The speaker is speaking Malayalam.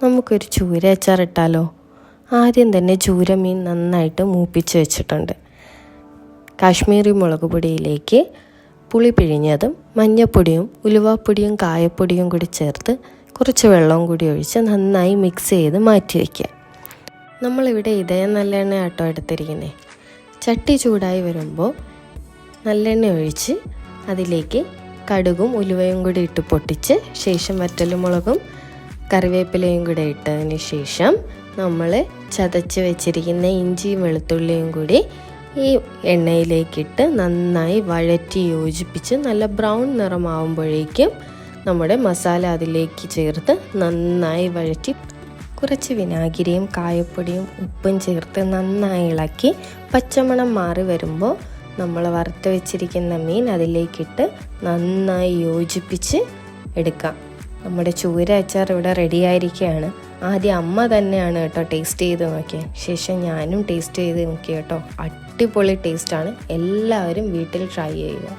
നമുക്കൊരു ചൂര അച്ചാർ ഇട്ടാലോ? ആദ്യം തന്നെ ചൂരമീൻ നന്നായിട്ട് മൂപ്പിച്ച് വെച്ചിട്ടുണ്ട്. കാശ്മീരി മുളക് പൊടിയിലേക്ക് പുളി പിഴിഞ്ഞതും മഞ്ഞൾപ്പൊടിയും ഉലുവാപ്പൊടിയും കായപ്പൊടിയും കൂടി ചേർത്ത് കുറച്ച് വെള്ളവും കൂടി ഒഴിച്ച് നന്നായി മിക്സ് ചെയ്ത് മാറ്റി വയ്ക്കുക. നമ്മളിവിടെ ഇതയം നല്ലെണ്ണ ആട്ടോ എടുത്തിരിക്കുന്നത്. ചട്ടി ചൂടായി വരുമ്പോൾ നല്ലെണ്ണ ഒഴിച്ച് അതിലേക്ക് കടുകും ഉലുവയും കൂടി ഇട്ട് പൊട്ടിച്ച് ശേഷം വറ്റൽമുളകും കറിവേപ്പിലയും കൂടെ ഇട്ടതിന് ശേഷം നമ്മൾ ചതച്ച് വെച്ചിരിക്കുന്ന ഇഞ്ചിയും വെളുത്തുള്ളിയും കൂടി ഈ എണ്ണയിലേക്കിട്ട് നന്നായി വഴറ്റി യോജിപ്പിച്ച് നല്ല ബ്രൗൺ നിറമാവുമ്പോഴേക്കും നമ്മുടെ മസാല അതിലേക്ക് ചേർത്ത് നന്നായി വഴറ്റി കുറച്ച് വിനാഗിരിയും കായപ്പൊടിയും ഉപ്പും ചേർത്ത് നന്നായി ഇളക്കി പച്ചമണം മാറി വരുമ്പോൾ നമ്മൾ വറുത്ത് വെച്ചിരിക്കുന്ന മീൻ അതിലേക്കിട്ട് നന്നായി യോജിപ്പിച്ച് എടുക്കാം. നമ്മുടെ ചൂര അച്ചാർ ഇവിടെ റെഡി ആയിരിക്കുകയാണ്. ആദ്യം അമ്മ തന്നെയാണ് കേട്ടോ ടേസ്റ്റ് ചെയ്ത് നോക്കിയത്. ശേഷം ഞാനും ടേസ്റ്റ് ചെയ്ത് നോക്കി കേട്ടോ. അടിപൊളി ടേസ്റ്റാണ്. എല്ലാവരും വീട്ടിൽ ട്രൈ ചെയ്യുക.